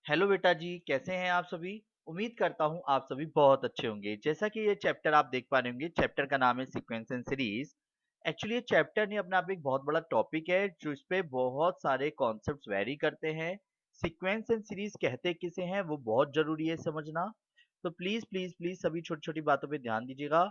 Hello बेटा जी, कैसे हैं आप सभी? उम्मीद करता हूँ आप सभी बहुत अच्छे होंगे। जैसा कि ये चैप्टर आप देख पा रहे होंगे, चैप्टर का नाम है सीक्वेंस एंड सीरीज। एक्चुअली ये चैप्टर नहीं अपने आप एक बहुत बड़ा टॉपिक है, जो इस पे बहुत सारे कॉन्सेप्ट्स वैरी करते हैं। सीक्वेंस एंड सीरीज कहते किसे हैं, वो बहुत जरूरी है समझना। तो प्लीज प्लीज प्लीज सभी छोटी-छोटी बातों पे ध्यान दीजिएगा।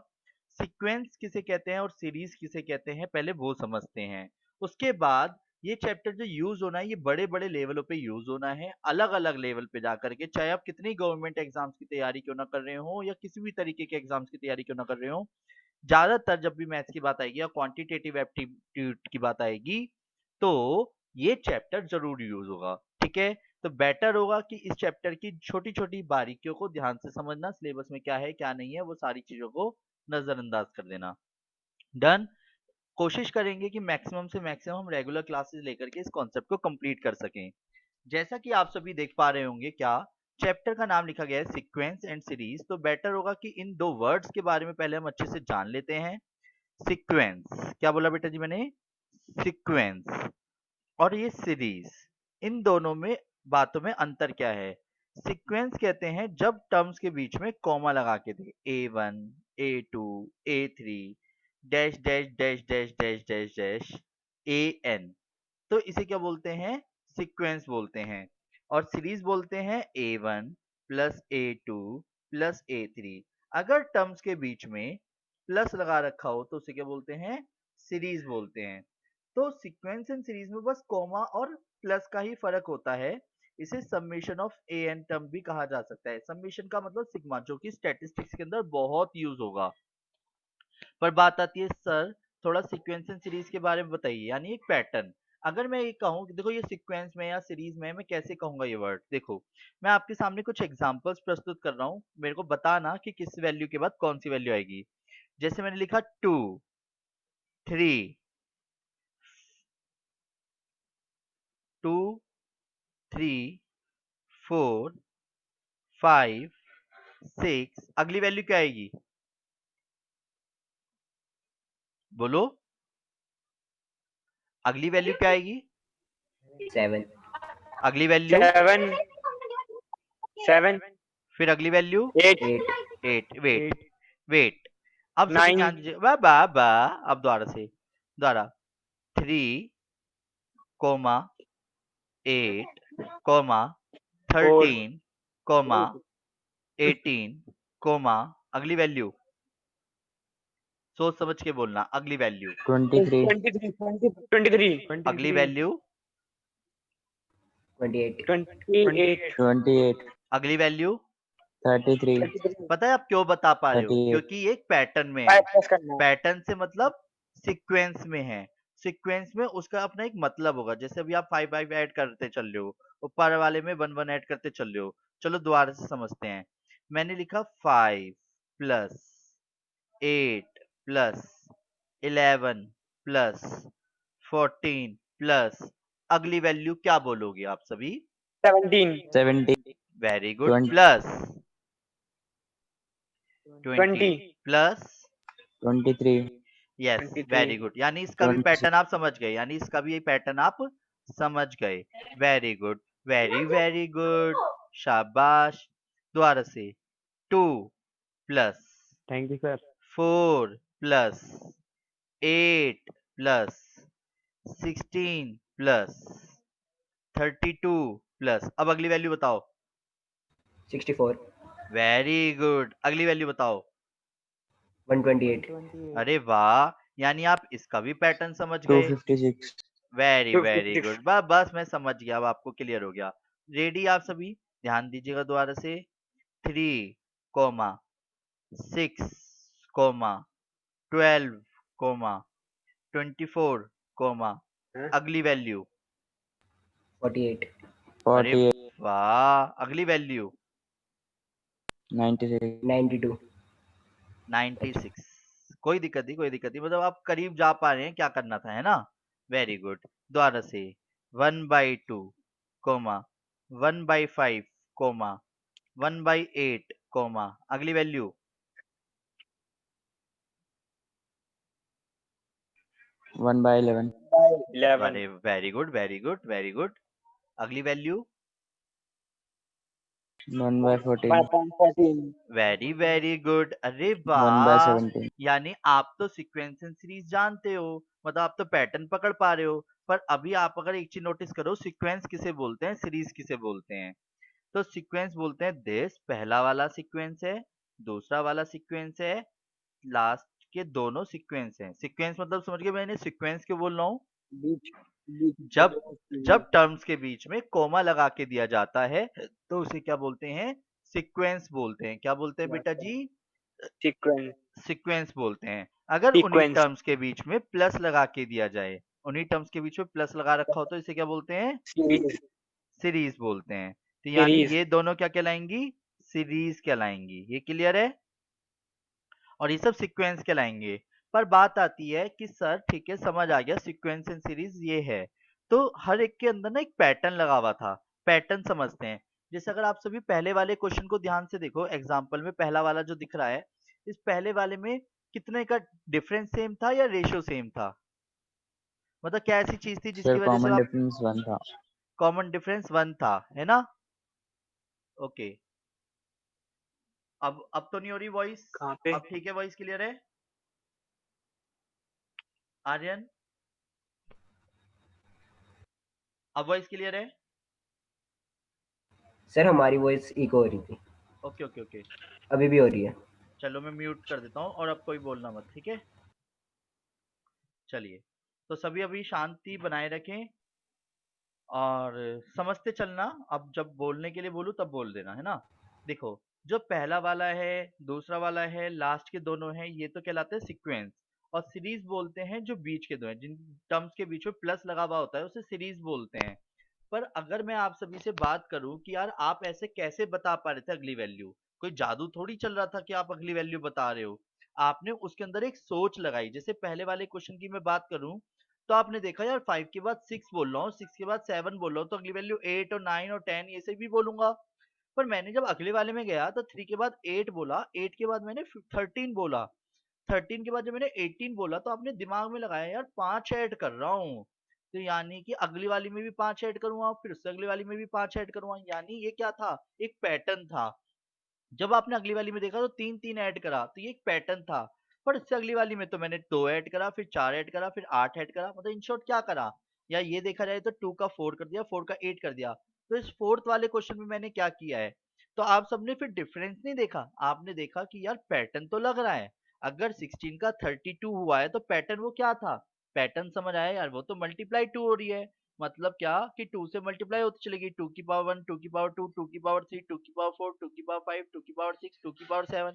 सीक्वेंस किसे कहते हैं और सीरीज किसे कहते हैं, पहले वो समझते हैं। उसके बाद ये चैप्टर जो यूज होना है, ये बड़े-बड़े लेवलों पे यूज होना है, अलग-अलग लेवल पे जा करके, चाहे आप कितनी गवर्नमेंट एग्जाम्स की तैयारी क्यों ना कर रहे हो या किसी भी तरीके के एग्जाम्स की तैयारी क्यों ना कर रहे हो, ज्यादातर जब भी मैथ्स की बात आएगी या क्वांटिटेटिव एप्टीट्यूड की बात आएगी, तो ये चैप्टर जरूर यूज होगा। ठीक है, तो बेटर होगा कि इस चैप्टर की छोटी-छोटी बारीकियों को ध्यान से समझना, सिलेबस में क्या है क्या नहीं है वो सारी चीजों को नजरअंदाज कर देना। डन। कोशिश करेंगे कि मैक्सिमम से मैक्सिमम हम रेगुलर क्लासेस लेकर के इस कॉन्सेप्ट को कंप्लीट कर सकें। जैसा कि आप सभी देख पा रहे होंगे, क्या चैप्टर का नाम लिखा गया है सीक्वेंस एंड सीरीज, तो बेटर होगा कि इन दो वर्ड्स के बारे में पहले हम अच्छे से जान लेते हैं। सीक्वेंस, क्या बोला बेटा जी मैंने? सीक्वेंस। और ये सीरीज, इन दोनों में बातों में अंतर क्या है? सीक्वेंस कहते हैं जब टर्म्स के बीच में कॉमा लगा के दे, A1 A2 A3 dash dash dash dash dash dash dash AN, तो इसे क्या बोलते हैं? सीक्वेंस बोलते हैं। और सीरीज बोलते हैं A1 plus A2 plus A3। अगर टर्म्स के बीच में प्लस लगा रखा हो तो उसे क्या बोलते हैं? सीरीज बोलते हैं। तो सीक्वेंस एंड सीरीज में बस कॉमा और प्लस का ही फर्क होता है। इसे summation of a n term भी कहा जा सकता है। समेशन का मतलब सिग्मा, जो कि स्टैटिस्टिक्स के अंदर बहुत यूज होगा। पर बात आती है सर, थोड़ा सीक्वेंस एंड सीरीज के बारे में बताइए, यानी एक पैटर्न। अगर मैं ये कहूँ कि देखो ये सीक्वेंस में या सीरीज में, मैं कैसे कहूंगा ये वर्ड? देखो, मैं आपके सामने कुछ एग्जांपल्स प्रस्तुत कर रहा हूँ, मेरे को बताना कि किस वैल्यू के बाद कौन सी वैल्यू आएगी। जैसे मैंने लिखा 2 3 2 3 4 5 6, अगली वैल्यू क्या आएगी? बोलो, अगली वैल्यू क्या आएगी? 7 अगली वैल्यू? 7 7 फिर अगली वैल्यू? 8 8। वेट वेट, अब सभी 9 ध्यान दीजिए, बा बा बा। अब दोबारा से, दोबारा। 3 कोमा 8 कोमा 4 13 कोमा 18 कोमा, अगली वैल्यू सोच समझ के बोलना, अगली वैल्यू। 23 23 अगली वैल्यू? 28 28 28 अगली वैल्यू? 33 पता है आप क्यों बता पा रहे हो? 38 क्योंकि एक पैटर्न में है। 5 प्लस करना है। पैटर्न से मतलब सीक्वेंस में है। सीक्वेंस में उसका अपना एक मतलब होगा। जैसे अभी आप 5 5 ऐड करते चल रहे हो, ऊपर वाले में 1 1 ऐड करते चल रहे हो। चलो दोबारा से समझते हैं। मैंने लिखा 5 प्लस 8 प्लस 11 प्लस 14 प्लस, अगली वैल्यू क्या बोलोगे आप सभी? 17 70 very good. 20 plus 20 20 plus, 23 yes, 23 very good. यानी इसका भी 26 पैटर्न आप समझ गए, यानी इसका भी ये पैटर्न आप समझ गए। Very good, very very good, शाबाश। दोबारा से, 2 plus thank you sir 4 plus 8 plus 16 plus 32 plus, अब अगली वैल्यू बताओ। 64 वेरी गुड, अगली वैल्यू बताओ। 128 अरे वाह, यानी आप इसका भी पैटर्न समझ गए। 256 वेरी वेरी 256 गुड, बस मैं समझ गया, अब आपको क्लियर हो गया। रेडी आप सभी? ध्यान दीजिएगा दोबारा से। 3 कोमा 6 कोमा 12 कोमा 24 कोमा, अगली वैल्यू? 48 अरे 48 वाह, अगली वैल्यू? 96 92 96। कोई दिक्कत नहीं, कोई दिक्कत नहीं, मतलब आप करीब जा पा रहे हैं, क्या करना था, है ना? Very good. दोबारा से, 1/2 कोमा 1/5 कोमा 1/8 कोमा, अगली वैल्यू? 1/11 11 अरे very good very good very good, अगली वैल्यू? 1 by 14. 5.14. Very good. अरे 1 by वाह, 17. यानी आप तो सीक्वेंस एंड सीरीज जानते हो, मतलब आप तो पैटर्न पकड़ पा रहे हो। पर अभी आप अगर एक चीज नोटिस करो, सीक्वेंस किसे बोलते हैं, सीरीज किसे बोलते हैं। तो सीक्वेंस बोलते हैं दिस, पहला वाला सीक्वेंस है, दूसरा वाला सीक्वेंस है, लास्ट के दोनों सीक्वेंस हैं। सीक्वेंस मतलब समझ गए मैंने सीक्वेंस क्यों बोल रहा हूँ। बीच बीच जब जब टर्म्स के बीच में कोमा लगा के दिया जाता है तो उसे क्या बोलते हैं, सीक्वेंस बोलते हैं। क्या बोलते हैं बेटा जी, सीक्वेंस सीक्वेंस बोलते हैं। अगर उन्हीं सीक्वेंस टर्म्स के बीच में प्लस लगा के दिया जाए, उन्हीं टर्म्स के बीच में प्लस लगा रखा हो तो इसे क्या बोलते हैं, सीरीज सीरीज बोलते हैं। तो यानी सीरीज ये दोनों क्या कहलाएंगी, सीरीज कहलाएंगी। ये क्लियर है, और ये सब सीक्वेंस कहलाएंगे। पर बात आती है कि सर ठीक है समझ आ गया, सीक्वेंस एंड सीरीज ये है, तो हर एक के अंदर ना एक पैटर्न लगा हुआ था। पैटर्न समझते हैं। जैसे अगर आप सभी पहले वाले क्वेश्चन को ध्यान से देखो, एग्जाम्पल में पहला वाला जो दिख रहा है, इस पहले वाले में कितने का डिफरेंस सेम था या रेशियो सेम था, मतलब क्या ऐसी चीज थी Sir, जिसकी वजह से common आप, difference 1 था. कॉमन डिफरेंस वन था, है ना। ओके, अब तो नहीं हो रही वॉइस, कहाँ पे अब ठीक है, वॉइस क्लियर है आर्यन, अब वॉइस क्लियर है। सर हमारी वॉइस इको हो रही थी, ओके ओके ओके, अभी भी हो रही है. चलो मैं म्यूट कर देता हूँ और अब कोई बोलना मत, ठीक है। चलिए, तो सभी अभी शांति बनाए रखें और समझते चलना। अब जब बोलने के लिए बोलूँ तब बोल देना, है ना। देखो, जो पहला वाला है, दूसरा वाला है, लास्ट के दोनों हैं, ये तो कहलाते हैं सीक्वेंस। और सीरीज बोलते हैं जो बीच के दो हैं, जिन टर्म्स के बीच में प्लस लगा हुआ होता है उसे सीरीज बोलते हैं। पर अगर मैं आप सभी से बात करूं कि यार आप ऐसे कैसे बता पा रहे थे अगली वैल्यू, कोई जादू थोड़ी चल रहा था कि आप अगली वैल्यू बता रहे हो। आपने उसके अंदर एक सोच लगाई। जैसे पहले वाले क्वेश्चन की मैं बात करूं, तो आपने देखा यार 5 के बाद 6 बोल रहा हूँ, 6 के बाद 7 बोल रहा हूँ, तो अगली वैल्यू 8 और 9 और 10 ये से भी बोलूंगा। पर मैंने जब अगले वाले में गया तो 3 के बाद 8 बोला, 8 के बाद मैंने 13 बोला, 13 के बाद जब मैंने 18 बोला तो आपने दिमाग में लगाया यार 5 ऐड कर रहा हूँ, तो यानी कि अगली वाली में भी 5 ऐड करूंगा, फिर उससे अगली वाली में भी 5 ऐड करूंगा। यानी ये क्या था, एक पैटर्न था। जब आपने अगली वाली में देखा तो 3 3 ऐड करा, तो ये एक पैटर्न था। पर इससे अगली वाली में तो मैंने 2 ऐड करा, फिर 4 ऐड करा, फिर 8 ऐड करा, मतलब इन शॉर्ट क्या करा, या ये देखा जाए तो 2 का 4 कर दिया, 4 का 8 कर दिया। तो इस फोर्थ वाले क्वेश्चन में मैंने क्या किया है, तो आप सबने फिर डिफरेंस नहीं देखा, आपने देखा कि यार पैटर्न तो लग रहा है। अगर 16 का 32 हुआ है तो पैटर्न वो क्या था, पैटर्न समझ आया यार, वो तो मल्टीप्लाई 2 हो रही है। मतलब क्या कि 2 से मल्टीप्लाई होती चलेगी, 2 की पावर 1, 2 की पावर 2, 2 की पावर 3, 2 की पावर 4, 2 की पावर 5, 2 की पावर 6, 2 की पावर 7।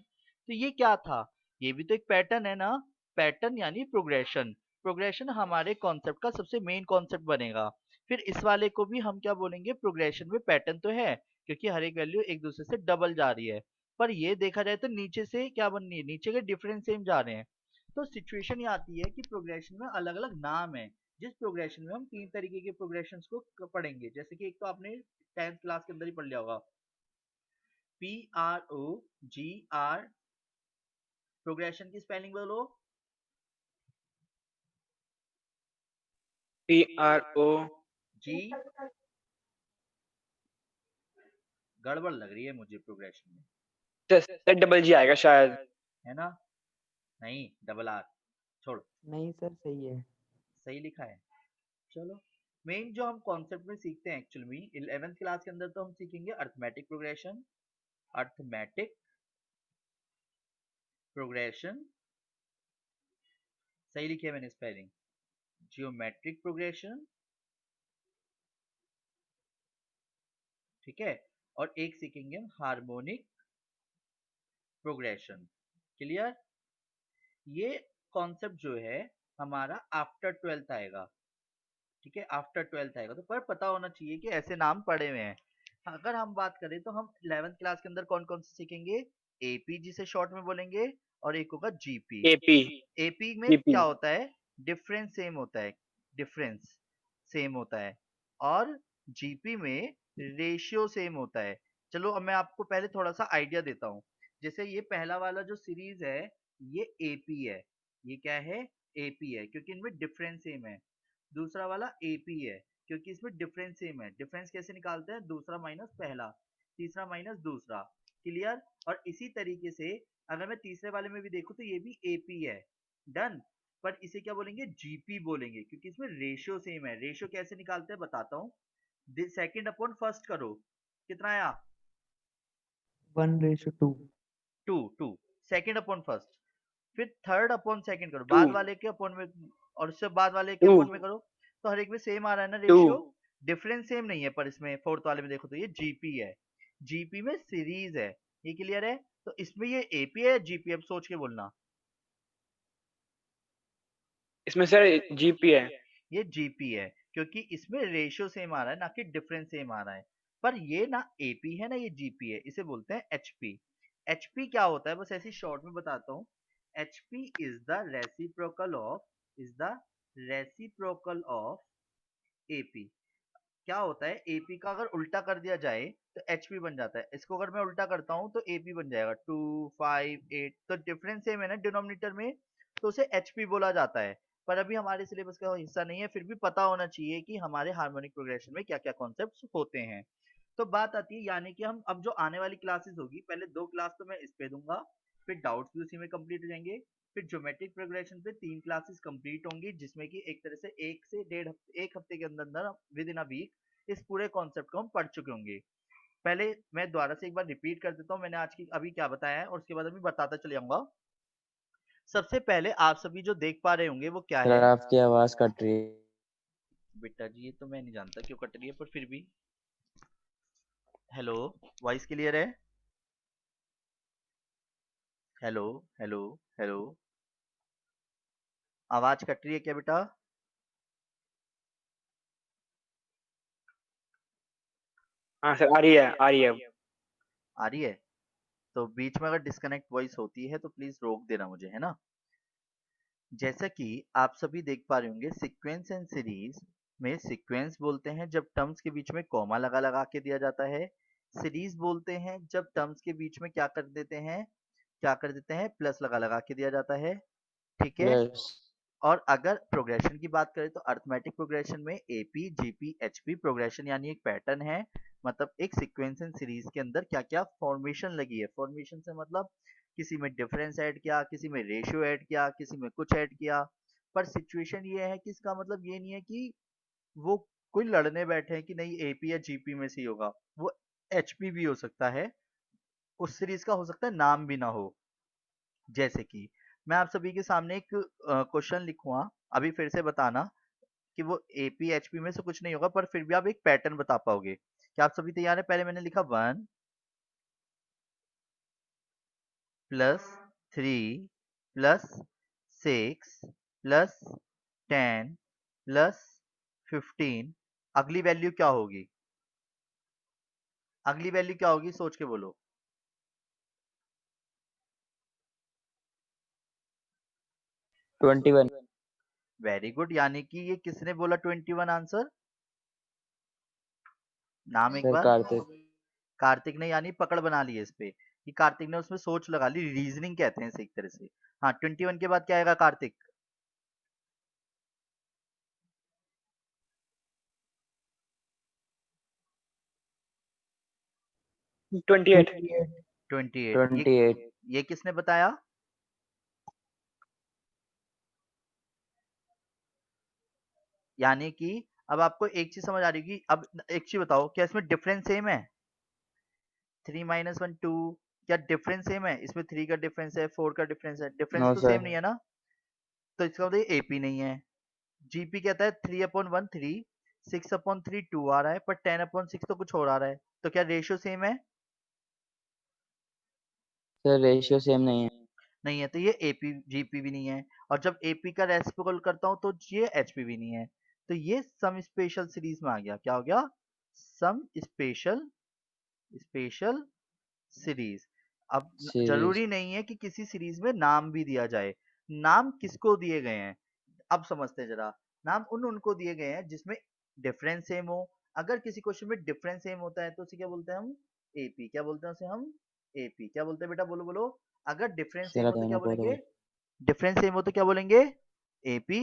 तो ये क्या था, ये भी तो एक पैटर्न है ना। पैटर्न यानी प्रोग्रेशन। प्रोग्रेशन हमारे कॉन्सेप्ट का सबसे मेन कॉन्सेप्ट बनेगा। फिर इस वाले को भी हम क्या बोलेंगे, प्रोग्रेशन में पैटर्न तो है, क्योंकि हर एक वैल्यू एक दूसरे से डबल जा रही है। पर ये देखा जाए तो नीचे से क्या बन रही है, नीचे के डिफरेंस सेम जा रहे हैं। तो सिचुएशन ये आती है कि प्रोग्रेशन में अलग अलग नाम है। जिस प्रोग्रेशन में हम 3 तरीके के प्रोग्रेशन को पढ़ेंगे, जैसे कि एक तो आपने 10th क्लास के अंदर ही पढ़ लिया होगा, PROGR, प्रोग्रेशन की स्पेलिंग बोलो। PRO जी, गड़बड़ लग रही है मुझे प्रोग्रेशन में, डबल जी आएगा शायद। है ना। नहीं, डबल आर, छोड़, नहीं सर सही है. सही लिखा है। चलो, मेन जो हम कॉन्सेप्ट में सीखते हैं एक्चुअली में 11th क्लास के अंदर, तो हम सीखेंगे अर्थमेटिक प्रोग्रेशन, अर्थमेटिक प्रोग्रेशन, सही लिखी है मैंने स्पेलिंग, जियोमेट्रिक प्रोग्रेशन, ठीक है, और एक सीखेंगे हम हार्मोनिक प्रोग्रेशन। क्लियर। ये कॉन्सेप्ट जो है हमारा आफ्टर 12th आएगा, ठीक है, आफ्टर 12th आएगा। तो पर पता होना चाहिए कि ऐसे नाम पड़े हुए हैं। अगर हम बात करें तो हम 11th क्लास के अंदर कौन कौन से सीखेंगे, एपी जिसे शॉर्ट में बोलेंगे, और एक होगा जीपी। AP एपी में GP क्या होता है, डिफरेंस सेम होता है, डिफरेंस सेम होता है, और जीपी में रेशियो सेम होता है। चलो अब मैं आपको पहले थोड़ा सा आइडिया देता हूँ। जैसे ये पहला वाला जो सीरीज है ये एपी है, ये क्या है, एपी है, क्योंकि इनमें डिफरेंस सेम है। दूसरा वाला एपी है, क्योंकि इसमें डिफरेंस सेम है। डिफरेंस कैसे निकालते हैं, दूसरा माइनस पहला। तीसरा माइनस दूसरा, क्लियर। और इसी तरीके से अगर मैं तीसरे वाले में भी देखूं तो ये भी एपी है, डन। पर इसे क्या बोलेंगे, जीपी बोलेंगे, क्योंकि इसमें रेशियो सेम है। रेशियो कैसे निकालते हैं बताता हूँ। सेकंड अपॉन फर्स्ट करो, कितना आया, 1:2। 2 सेकंड अपॉन फर्स्ट। फिर थर्ड अपॉन सेकंड करो, 2 बाद वाले के अपॉन में, और उससे बाद वाले के 2 अपॉन में करो, तो हर एक में सेम आ रहा है ना 2 रेशियो। डिफरेंस सेम नहीं है, पर इसमें फोर्थ वाले में देखो तो ये जीपी है, जीपी में सीरीज है, ये क्लियर है। तो इसमें ये एपी है, जीपी, अब सोच के बोलना। इसमें सर जीपी है। ये जीपी है, क्योंकि इसमें रेशियो सेम आ रहा है, ना कि डिफरेंस सेम आ रहा है। पर ये ना एपी है ना ये जीपी है, इसे बोलते हैं एचपी। एचपी क्या होता है, बस ऐसी शॉर्ट में बताता हूँ। HP is the reciprocal of, is the reciprocal of AP. क्या होता है, एपी का अगर उल्टा कर दिया जाए तो एचपी बन जाता है। इसको अगर मैं उल्टा करता हूँ तो एपी बन जाएगा, 2 5 8, तो डिफरेंस सेम है ना डिनोमिनेटर में, तो उसे एचपी बोला जाता है। पर अभी हमारे सिलेबस का हिस्सा नहीं है, फिर भी पता होना चाहिए कि हमारे हार्मोनिक प्रोग्रेशन में क्या क्या कॉन्सेप्ट्स होते हैं। तो बात आती है, यानी कि हम अब जो आने वाली क्लासेस होगी, पहले 2 क्लास तो मैं इस पे दूंगा, फिर डाउट्स भी उसी में कंप्लीट हो जाएंगे। फिर ज्योमेट्रिक प्रोग्रेशन पे 3 क्लासेस कंप्लीट होंगी, जिसमें कि एक तरह से 1 से 1.5 हफ्ते, 1 हफ्ते के अंदर अंदर विद इन अ वीक इस पूरे कॉन्सेप्ट को हम पढ़ चुके होंगे। पहले मैं दोबारा से एक बार रिपीट कर देता हूँ, मैंने आज की अभी क्या बताया है, और उसके बाद अभी बताता चले जाऊंगा। सबसे पहले आप सभी जो देख पा रहे होंगे वो क्या सर है। आपकी आवाज कट रही है। बेटा जी, ये तो मैं नहीं जानता क्यों कट रही है, पर फिर भी हेलो, वॉइस क्लियर है, हेलो हेलो हेलो, आवाज कट रही है क्या बेटा। हाँ सर, आ रही है, आ रही है। आ रही है, तो बीच में अगर डिस्कनेक्ट वॉइस होती है तो प्लीज रोक देना मुझे, है ना। जैसा कि आप सभी देख पा रहे होंगे, सीक्वेंस एंड सीरीज में सीक्वेंस बोलते हैं जब टर्म्स के बीच में कॉमा लगा लगा के दिया जाता है। सीरीज बोलते हैं जब टर्म्स के बीच में क्या कर देते हैं, क्या कर देते हैं, प्लस लगा लगा के दिया जाता है, ठीक है। प्लस। और अगर प्रोग्रेशन की बात करें तो अर्थमेटिक प्रोग्रेशन में एपी जीपी एचपी प्रोग्रेशन यानी एक पैटर्न है, मतलब एक सीक्वेंस एंड सीरीज के अंदर क्या क्या फॉर्मेशन लगी है। फॉर्मेशन से मतलब किसी में डिफरेंस ऐड किया, किसी में रेशियो ऐड किया, किसी में कुछ ऐड किया। पर सिचुएशन ये है कि इसका मतलब ये नहीं है कि वो कोई लड़ने बैठे हैं कि नहीं एपी या जीपी में से ही होगा, वो एचपी भी हो सकता है, उस सीरीज का हो सकता है नाम भी ना हो। जैसे कि मैं आप सभी के सामने एक क्वेश्चन लिखूंगा, अभी फिर से बताना कि वो एपी एचपी में से कुछ नहीं होगा, पर फिर भी आप एक पैटर्न बता पाओगे। क्या आप सभी तैयार है। पहले मैंने लिखा 1 प्लस 3 प्लस 6 प्लस 10 प्लस 15, अगली वैल्यू क्या होगी, अगली वैल्यू क्या होगी, सोच के बोलो। 21। वेरी गुड, यानी कि ये किसने बोला 21 आंसर, नाम एक सर बार। कार्तिक। कार्तिक ने, यानी पकड़ बना ली है इस पे कि कार्तिक ने उसमें सोच लगा ली, रीजनिंग कहते हैं इसे एक तरह से। हाँ, 21 के बाद क्या आएगा कार्तिक, 28 28। 28। ये किसने बताया, यानी कि अब आपको एक चीज समझ आ रही होगी। अब एक चीज बताओ, क्या इसमें डिफरेंस सेम है, 3 माइनस 1 2, क्या डिफरेंस सेम है इसमें, 3 का डिफरेंस है, 4 का डिफरेंस है, डिफरेंस नो तो सेम सर। नहीं है ना। तो इसका मतलब एपी नहीं है। जीपी कहता है 3/1 3, 6/3 2 आ रहा है, पर 10/6 तो कुछ और आ रहा है, तो क्या रेशियो सेम है, सर रेशियो सेम नहीं है। नहीं है, तो ये एपी जीपी भी नहीं है। और जब एपी का रेसिप्रोकल करता हूं तो ये एचपी भी नहीं है। तो ये सम स्पेशल सीरीज में आ गया, क्या हो गया, सम स्पेशल, स्पेशल सीरीज। अब सीरीज। जरूरी नहीं है कि किसी सीरीज में नाम भी दिया जाए, नाम किसको दिए गए हैं, अब समझते हैं जरा। नाम उन उनको दिए गए हैं जिसमें डिफरेंस सेम हो। अगर किसी क्वेश्चन में डिफरेंस सेम होता है तो उसे क्या बोलते हैं हम, एपी। क्या बोलते हैं उसे हम, एपी। क्या बोलते हैं बेटा, बोलो बोलो। अगर डिफरेंस सर सेम आप हो तो क्या दोनों बोलो। बोलेंगे, डिफरेंस सेम हो तो क्या बोलेंगे, एपी।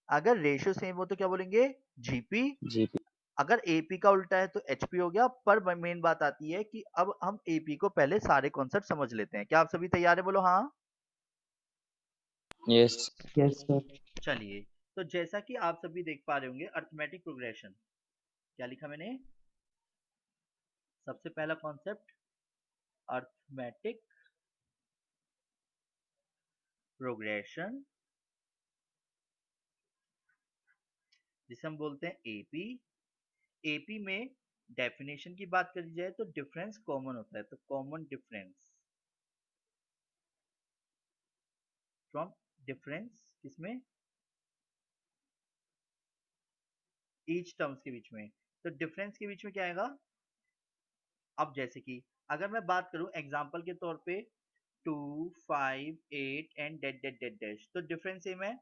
अगर रेशियो सेम हो तो क्या बोलेंगे, जीपी। जीपी। अगर एपी का उल्टा है तो एचपी हो गया। पर मेन बात आती है कि अब हम एपी को पहले सारे कॉन्सेप्ट समझ लेते हैं। क्या आप सभी तैयार है? बोलो हाँ। Yes sir. चलिए, तो जैसा कि आप सभी देख पा रहे होंगे, अरिथमेटिक प्रोग्रेशन क्या लिखा मैंने? सबसे पहला कॉन्सेप्ट अरिथमेटिक प्रोग्रेशन, जिसे हम बोलते हैं एपी। एपी में डेफिनेशन की बात करी जाए तो डिफरेंस कॉमन होता है, तो कॉमन डिफरेंस फ्रॉम डिफरेंस किसमें? ईच टर्म्स के बीच में। तो डिफरेंस के बीच में क्या आएगा? अब जैसे कि अगर मैं बात करूं एग्जांपल के तौर पे 2, 5, 8 and dot dot dot dash, तो डिफरेंस सेम है।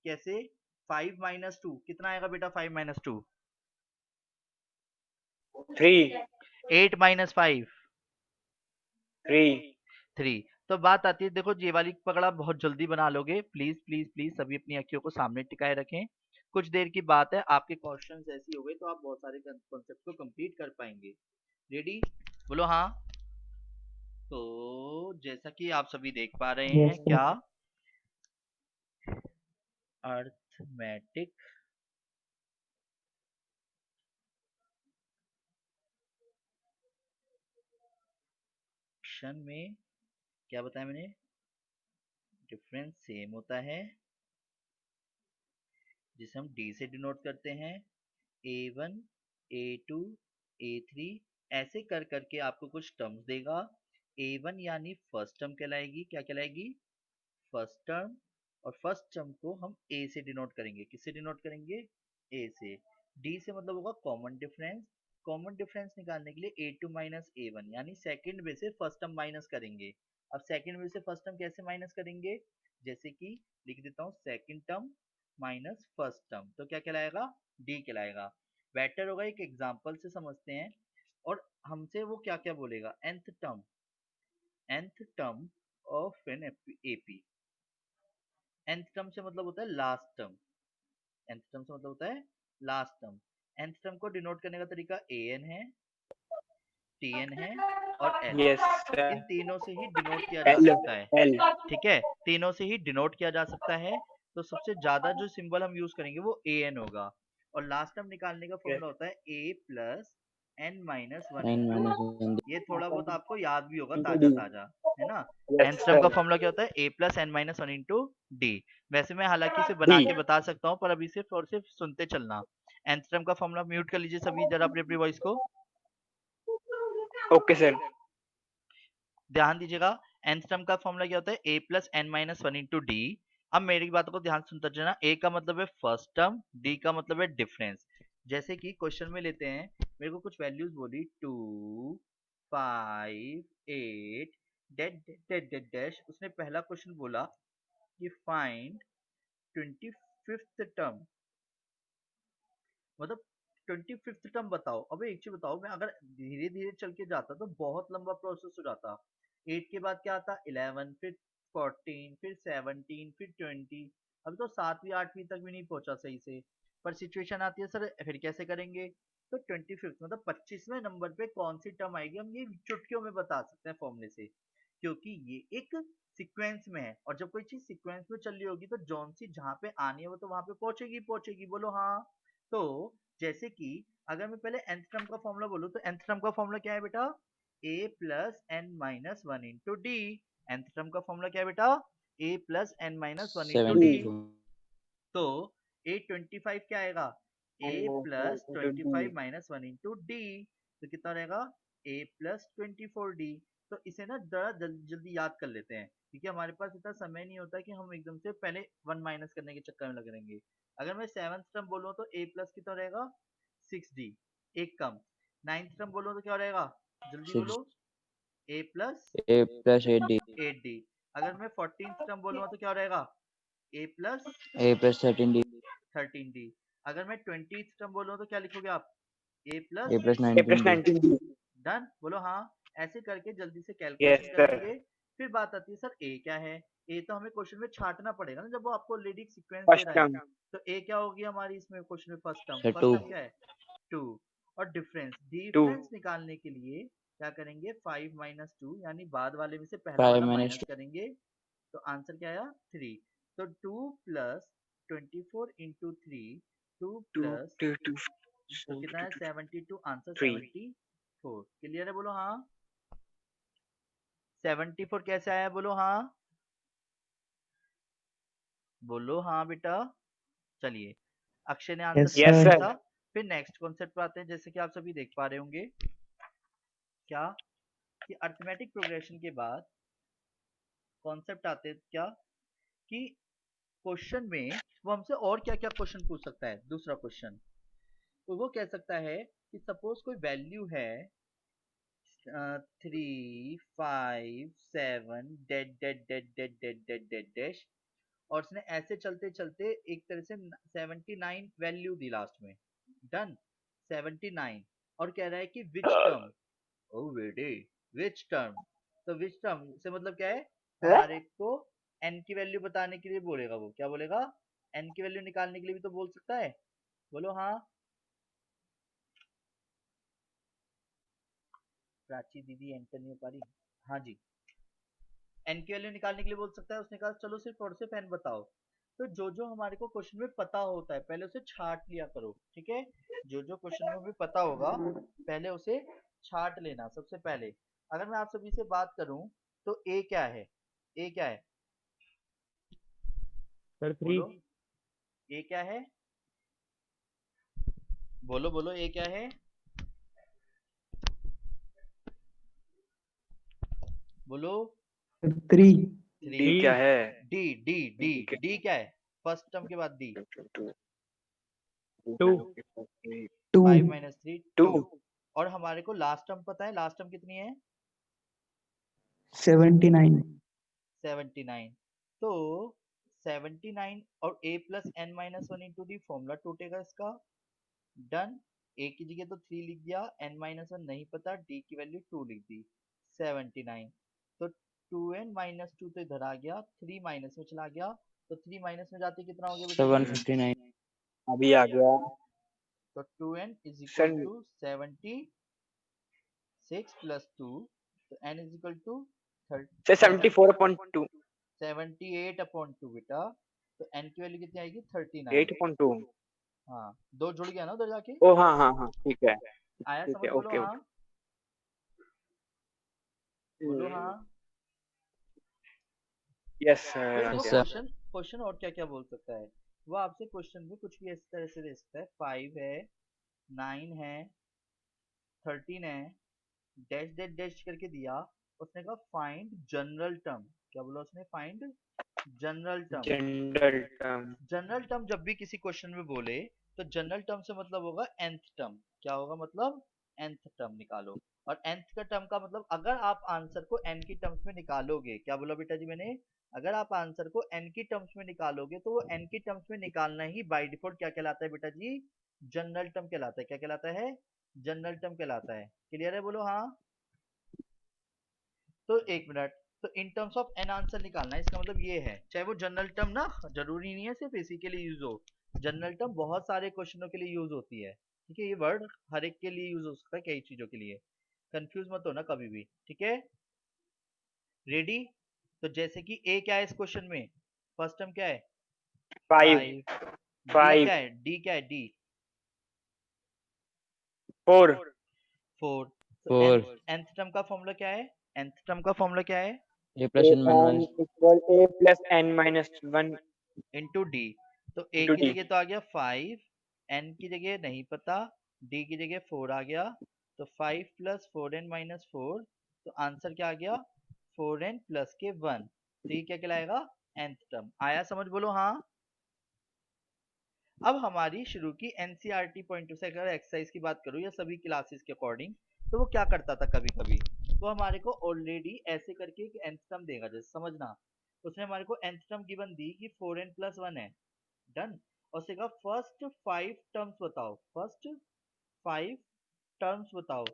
कैसे? 5 माइनस 2 कितना आएगा बेटा? 5 माइनस 2 3 8 माइनस 5 3 3। तो बात आती है, देखो ये वाली पकड़ा बहुत जल्दी बना लोगे। प्लीज प्लीज प्लीज सभी अपनी अखियों को सामने टिकाए रखें। कुछ देर की बात है, आपके क्वेश्चंस ऐसी हो गए तो आप बहुत सारे कॉन्सेप्ट को कंप्लीट कर पाएंगे। रेडी? बोलो हाँ। तो जैसा कि आप सभी देख पा रहे हैं, Yes, sir. क्या अरिथमेटिक में क्या बताया मैंने? डिफरेंस सेम होता है, जिसे हम डी से डिनोट करते हैं। A1, A2, A3 ऐसे कर करके आपको कुछ टर्म्स देगा। A1 यानी फर्स्ट टर्म कहलाएगी। क्या कहलाएगी? First term. और फर्स्ट टर्म को हम A से डिनोट करेंगे। किससे डिनोट करेंगे? A से। D से मतलब होगा कॉमन डिफरेंस। कॉमन डिफरेंस निकालने के लिए A2 माइनस A1 यानी सेकंड में से फर्स्ट टर्म माइनस करेंगे। अब सेकंड में से फर्स्ट टर्म कैसे माइनस करेंगे? जैसे कि लिख देता हूँ, second term minus first term, तो क्या कहलाएगा? D कहलाएगा। बेटर होगा एक एग्जांपल से समझते हैं। और हमसे वो क्या क्या बोलेगा? nth term of an AP. nth term से मतलब होता है लास्ट टर्म। nth टर्म से मतलब होता है लास्ट टर्म। nth टर्म को डिनोट करने का तरीका an है, tn है और l। यस इन तीनों से ही डिनोट किया जा एल सकता है। एल ठीक है, तीनों से ही डिनोट किया जा सकता है। तो सबसे ज्यादा जो सिंबल हम यूज करेंगे वो an होगा। और लास्ट टर्म निकालने का फॉर्मूला होता है a plus n minus one 9 into, minus 1. ये थोड़ा बहुत आपको याद भी होगा इंटू ताजा डी ताजा, है ना? यस nth टर्म का सर फॉर्मूला क्या होता है? a plus n minus one into D. वैसे मैं हालांकि इसे डी बना के बता सकता हूँ, पर अभी सिर्फ और सिर्फ सुनते चलना। nth टर्म का फॉर्मूला म्यूट कर लीजिए सभी जरा अपनी अपनी वॉइस को, ओके सर ध्यान दीजिएगा। nth टर्म का फॉर्मूला क्या होता है? a plus n minus one into d. अब मेरी बातों को ध्यान से सुनते जाना। a का मतलब है फर्स्ट टर्म, d का मतलब है डिफरेंस। जैसे कि क्वेश्चन में लेते हैं, मेरे को कुछ वैल्यूज बोली 2, 5, 8 डेट डेट डेट डैश। उसने पहला क्वेश्चन बोला कि फाइंड 25th टर्म, मतलब 25th टर्म बताओ। अबे एक चीज बताओ, मैं अगर धीरे धीरे चल के जाता तो बहुत लंबा प्रोसेस हो जाता। 8 के बाद क्या आता? 11, फिर 14, फिर 17, फिर 20। अभी तो 7वीं 8वीं तक भी नहीं पहुंचा सही से। पर सिचुएशन आती है सर फिर कैसे करेंगे? तो 25th मतलब 25वें नंबर पे कौन सी टर्म आएगी, हम ये चुटकियों में बता सकते हैं फॉर्मूले से। क्योंकि ये एक सीक्वेंस में है, और जब कोई चीज सीक्वेंस में चल रही होगी तो जौन सी जहां पे आनी है वो तो वहां पे पहुंचेगी पहुंचेगी। बोलो हाँ। तो जैसे कि अगर मैं पहले nth टर्म का फॉर्मूला बोलूं तो nth टर्म का फॉर्मूला क्या है बेटा? a plus n minus one into d. nth term का फॉर्मूला क्या है बेटा? a plus n minus one into d. 72. तो a 25 क्या आएगा? a plus 25 minus one into d. तो कितना रहेगा? a plus 24d। तो इसे ना जरा जल्दी जल्दी याद कर लेते हैं, क्योंकि हमारे पास इतना समय नहीं होता कि हम एकदम से पहले वन माइनस करने के चक्कर में लगे रहेंगे। अगर मैं सेवंथ टर्म बोलूँ तो a प्लस कितना रहेगा? 6d, एक कम। नाइन्थ टर्म बोलो तो क्या रहेगा? जल्दी 6 बोलो। a plus A plus 8D. 8d। अगर मैं 14th टर्म बोलूँ तो क्या रहेगा? a plus A plus 13D. 13d। अगर मैं 20th टर्म बोलूँ तो क्या लिखोगे आप? a A plus plus A plus 19D. 19 done. बोलो हाँ। ऐसे करके जल्दी से यस कैलकुलेशन सर करेंगे। फिर बात आती है सर a क्या है? a तो हमें क्वेश्चन में छांटना पड़ेगा ना, जब वो आपको ऑलरेडी सीक्वेंस दे फर्स्ट रहा है। टर्म तो a क्या होगी हमारी इसमें क्वेश्चन में? First term. Sir, first 2. Term क्या है? 2 और डिफरेंस टू डिफरेंस निकालने के लिए क्या करेंगे 5 माइनस 2 यानी बाद वाले में से पहला 5 वाला minus माइनस 2. करेंगे तो आंसर क्या आया 3 तो 2 plus 24 into 3 2 two plus two two तो कितना है 72 आंसर 3 74 क्लियर है बोलो हाँ 74 कैसे आया बोलो हाँ बोलो हाँ बेटा चलिए अक्षय ने आंसर Yes, दिया यस sir. सर था फिर नेक्स्ट कॉन्सेप्ट पे आते हैं जैसे कि आप सभी देख पा रहे होंगे क्या कि अरिथमेटिक प्रोग्रेशन के बाद कॉन्सेप्ट आते हैं क्या कि क्वेश्चन में वो हमसे और क्या क्या क्वेश्चन पूछ सकता है दूसरा क्वेश्चन तो वो कह सकता है कि सपोज कोई वैल्यू है 3 5 7 dead dead dead dead dead dead dead dash और उसने ऐसे चलते चलते एक तरह से 79 वैल्यू दी लास्ट में डन 79 और कह रहा है कि विच टर्म ओ बेटे विच टर्म तो विच टर्म से मतलब क्या है हमारे को n की वैल्यू बताने के लिए बोलेगा वो क्या बोलेगा n की वैल्यू निकालने के लिए भी तो बोल सकता है बोलो हाँ प्राची दीदी एंटर नहीं हो पा रही हाँ जी n की वैल्यू निकालने के लिए बोल सकता है उसने कहा चलो सिर्फ और सिर्फ n बताओ तो जो जो हमारे को क्वेश्चन में पता होता है पहले उसे छाट लिया करो ठीक है जो जो क्वेश्चन में हमें पता होगा पहले उसे छाट लेना सबसे पहले अगर मैं आप सभी से बात करूं तो a क्या है a क्या है सर 3 बोलो a क्या है बोलो बोलो a क्या है बोलो 3. डी 3 क्या है d d d डी क्या d क्या है फर्स्ट टर्म के बाद d 2 2. 5 माइनस 3 2 2 और हमारे को लास्ट टर्म पता है लास्ट टर्म कितनी है 79. 79 तो 79 और a plus n minus one into d formula टूटेगा इसका डन a की जगह तो 3 लिख दिया n माइनस वन नहीं पता d की वैल्यू 2 लिख दी 79 तो 2n माइनस 2 तो इधर आ गया 3 माइनस में चला गया तो 3 माइनस में जाते कितना हो गया बेटा जी 759. अभी आ गया तो 2n is equal sir to 76 plus 2 तो n is equal to sir 74.2 78 upon 2 बेटा तो n की वैल्यू कितनी आएगी 39 8.2 हाँ दो जुड़ गया ना उधर जाके ओ हाँ हाँ हाँ ठीक है आया ठीक समझ है बोलो ओके हाँ बोलो ओके हाँ यस फिर वो Yes, sir sir. Question question और क्या क्या बोल सकता है वो आपसे क्वेश्चन में कुछ भी इस तरह से दे सकता है 5 है 9 है 13 है डैश डैश डैश करके दिया उसने कहा फाइंड जनरल टर्म क्या बोला उसने find general term general term general term जब भी किसी क्वेश्चन में बोले तो जनरल टर्म से मतलब होगा nth टर्म क्या होगा मतलब nth टर्म निकालो और nth का टर्म का मतलब अगर आप आंसर को n की टर्म्स में निकालोगे क्या बोला बेटा जी मैंने अगर आप आंसर को n की टर्म्स में निकालोगे तो वो n की टर्म्स में निकालना ही बाय डिफॉल्ट क्या कहलाता है बेटा जी जनरल टर्म कहलाता है क्या कहलाता है जनरल टर्म कहलाता है क्लियर है बोलो हाँ तो एक मिनट तो in terms of an answer निकालना है इसका मतलब ये है चाहे वो जनरल टर्म ना जरूरी नहीं है सिर्फ इसी के लिए यूज हो जनरल टर्म बहुत सारे क्वेश्चनों के लिए यूज होती है ठीक है ये वर्ड हर एक के लिए यूज हो सकता है कई चीजों के लिए कंफ्यूज मत होना कभी भी ठीक है रेडी तो जैसे कि ए क्या है इस क्वेश्चन में फर्स्ट टर्म क्या है 5 डी 5 क्या है डी क्या है डी 4 4 तो 4. nth टर्म का फॉर्मूला क्या है nth टर्म का फॉर्मूला क्या है A plus n n minus. Equal a plus n minus 1 into d तो ए इंटू की डी जगह तो आ गया 5 एन की जगह नहीं पता डी की जगह 4 आ गया तो 5 प्लस 4n माइनस 4 तो आंसर क्या आ गया 4n प्लस के 1 तो ये क्या कहलाएगा nth टर्म आया समझ बोलो हाँ अब हमारी शुरू की एनसीईआरटी पॉइंट से अगर एक्सरसाइज की बात करूँ या सभी क्लासेस के अकॉर्डिंग तो वो क्या करता था कभी कभी वो हमारे को ऑलरेडी ऐसे करके एक nth टर्म देगा जैसे समझना उसने हमारे को nth टर्म गिवन दी कि 4n प्लस 1 है डन और उसने कहा फर्स्ट 5 टर्म्स बताओ फर्स्ट 5 टर्म्स बताओ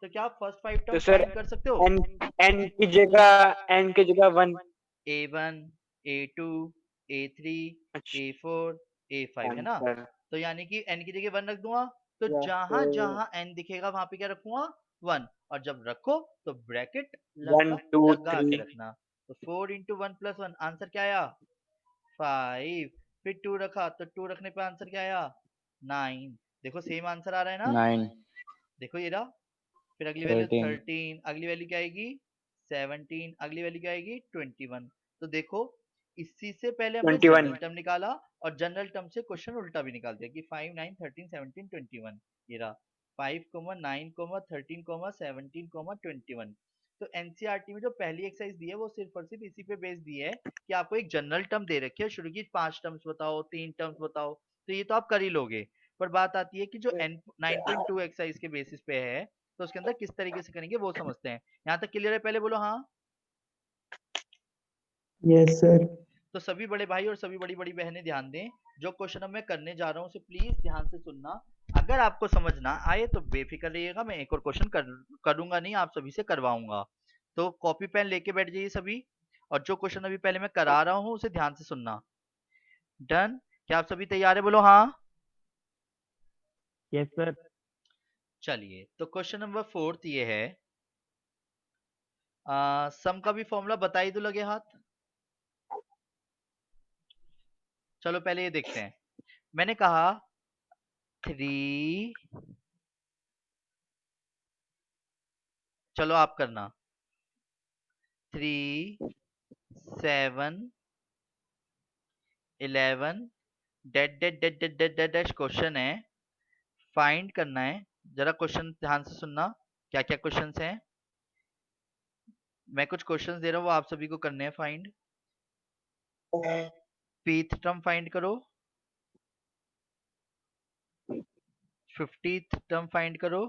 तो क्या आप फर्स्ट 5 तो टर्म्स सर फाइंड कर सकते हो n की जगह 1 a1 a2 a3 अच्छा a4 a5 है ना आंसर तो यानी कि n की जगह 1 रख दूंगा तो या जहां फिर जहां n दिखेगा वहां पे क्या रखूंगा 1, और जब रखो तो ब्रैकेट 1 2 लगा के 3 रखना। तो 4 इंटू 1 प्लस 1 आंसर क्या आया 5, फिर 2 रखा तो 2 रखने पे आंसर क्या आया 9। देखो सेम आंसर आ रहा है ना, 9 देखो ये रहा। फिर अगली वैल्यू 13 13, अगली वैल्यू क्या आएगी 17, अगली वैल्यू क्या आएगी 21। तो देखो इसी से पहले हमने 21 जनरल टर्म निकाला और जनरल टर्म से क्वेश्चन उल्टा भी निकाल दिया कि 5 9 13 17 21। ये रहा 5 9 13 17 21। तो एनसीईआरटी में जो पहली एक्सरसाइज दी है वो सिर्फ और सिर्फ इसी पे बेस दी है कि आपको एक जनरल टर्म दे रखी है, शुरू की 5 टर्म्स बताओ 3 टर्म्स बताओ, तो ये तो आप कर ही लोगे। पर बात आती है कि जो एन 9.2 एक्सरसाइज के बेसिस पे है तो उसके अंदर किस तरीके से करेंगे वो समझते हैं। यहाँ तक क्लियर है, पहले बोलो हाँ। Yes sir. तो सभी बड़े भाई और सभी बड़ी बड़ी बहनें ध्यान दें, जो क्वेश्चन अब मैं करने जा रहा हूँ उसे प्लीज ध्यान से सुनना। अगर आपको समझ ना आए तो बेफिक्र रहिएगा, मैं एक और क्वेश्चन करूंगा नहीं, आप सभी से करवाऊंगा। तो कॉपी पेन लेके बैठ जाइए सभी, और जो क्वेश्चन अभी पहले मैं करा रहा हूँ उसे ध्यान से सुनना। डन? क्या आप सभी तैयार है, बोलो हाँ। Yes sir. चलिए तो क्वेश्चन नंबर 4 ये है, सम का भी फॉर्मूला बता ही दो लगे हाथ। चलो पहले ये देखते हैं। मैंने कहा 3, चलो आप करना 3 7 11 dot dot dot dot dot dot dash question है, फाइंड करना है। जरा क्वेश्चन ध्यान से सुनना, क्या क्या क्वेश्चंस हैं। मैं कुछ क्वेश्चंस दे रहा हूँ वो आप सभी को करने हैं फाइंड। पीथ टर्म फाइंड करो, 50th टर्म फाइंड करो,